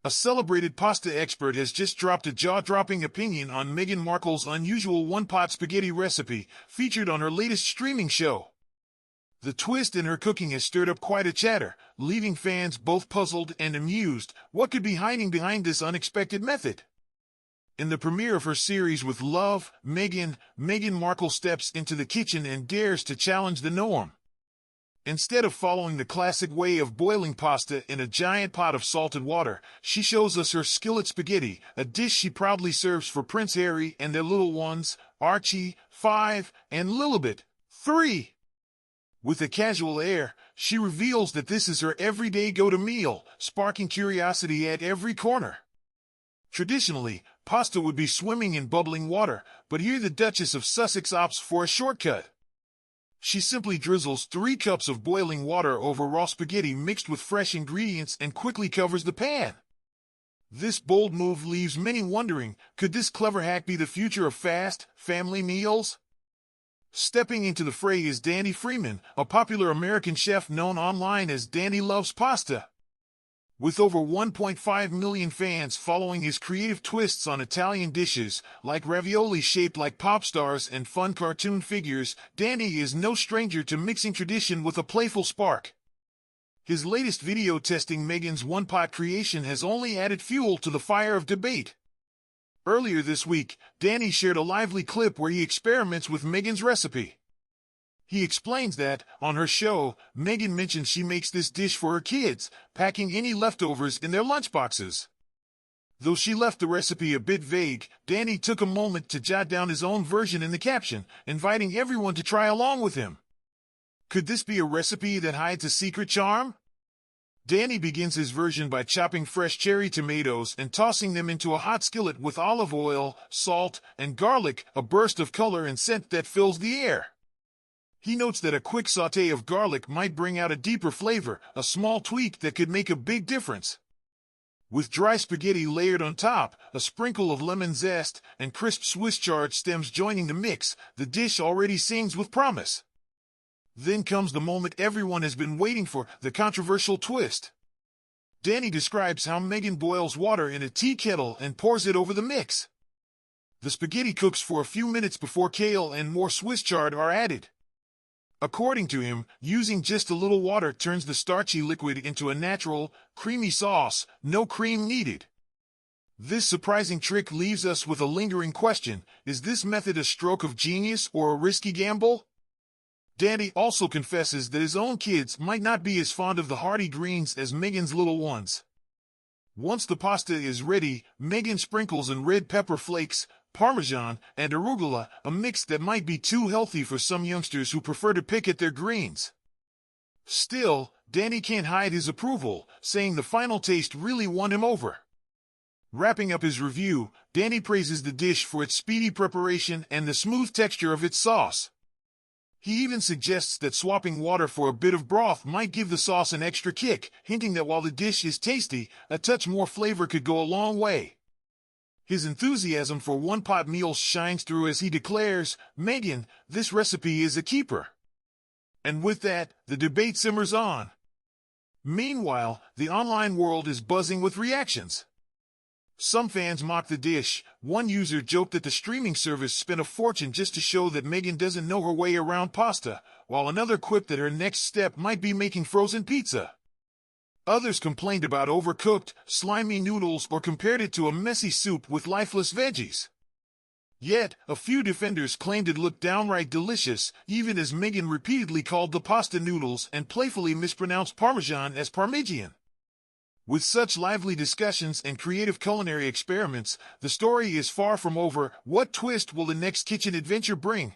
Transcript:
A celebrated pasta expert has just dropped a jaw-dropping opinion on Meghan Markle's unusual one-pot spaghetti recipe featured on her latest streaming show. The twist in her cooking has stirred up quite a chatter, leaving fans both puzzled and amused. What could be hiding behind this unexpected method? In the premiere of her series with Love, Meghan Markle steps into the kitchen and dares to challenge the norm. Instead of following the classic way of boiling pasta in a giant pot of salted water, she shows us her skillet spaghetti, a dish she proudly serves for Prince Harry and their little ones, Archie, 5, and Lilibet, 3. With a casual air, she reveals that this is her everyday go-to meal, sparking curiosity at every corner. Traditionally, pasta would be swimming in bubbling water, but here the Duchess of Sussex opts for a shortcut. She simply drizzles 3 cups of boiling water over raw spaghetti mixed with fresh ingredients and quickly covers the pan. This bold move leaves many wondering, could this clever hack be the future of fast, family meals? Stepping into the fray is Danny Freeman, a popular American chef known online as Danny Loves Pasta. With over 1.5 million fans following his creative twists on Italian dishes, like ravioli shaped like pop stars and fun cartoon figures, Danny is no stranger to mixing tradition with a playful spark. His latest video testing Meghan's one-pot creation has only added fuel to the fire of debate. Earlier this week, Danny shared a lively clip where he experiments with Meghan's recipe. He explains that, on her show, Meghan mentions she makes this dish for her kids, packing any leftovers in their lunchboxes. Though she left the recipe a bit vague, Danny took a moment to jot down his own version in the caption, inviting everyone to try along with him. Could this be a recipe that hides a secret charm? Danny begins his version by chopping fresh cherry tomatoes and tossing them into a hot skillet with olive oil, salt, and garlic, a burst of color and scent that fills the air. He notes that a quick sauté of garlic might bring out a deeper flavor, a small tweak that could make a big difference. With dry spaghetti layered on top, a sprinkle of lemon zest, and crisp Swiss chard stems joining the mix, the dish already sings with promise. Then comes the moment everyone has been waiting for, the controversial twist. Danny describes how Meghan boils water in a tea kettle and pours it over the mix. The spaghetti cooks for a few minutes before kale and more Swiss chard are added. According to him, using just a little water turns the starchy liquid into a natural, creamy sauce, no cream needed. This surprising trick leaves us with a lingering question: is this method a stroke of genius or a risky gamble? Danny also confesses that his own kids might not be as fond of the hearty greens as Meghan's little ones. Once the pasta is ready, Meghan sprinkles in red pepper flakes, Parmesan, and arugula, a mix that might be too healthy for some youngsters who prefer to pick at their greens. Still, Danny can't hide his approval, saying the final taste really won him over. Wrapping up his review, Danny praises the dish for its speedy preparation and the smooth texture of its sauce. He even suggests that swapping water for a bit of broth might give the sauce an extra kick, hinting that while the dish is tasty, a touch more flavor could go a long way. His enthusiasm for one-pot meals shines through as he declares, "Meghan, this recipe is a keeper." And with that, the debate simmers on. Meanwhile, the online world is buzzing with reactions. Some fans mock the dish. One user joked that the streaming service spent a fortune just to show that Meghan doesn't know her way around pasta, while another quipped that her next step might be making frozen pizza. Others complained about overcooked, slimy noodles or compared it to a messy soup with lifeless veggies. Yet, a few defenders claimed it looked downright delicious, even as Meghan repeatedly called the pasta noodles and playfully mispronounced Parmesan as Parmigian. With such lively discussions and creative culinary experiments, the story is far from over. What twist will the next kitchen adventure bring?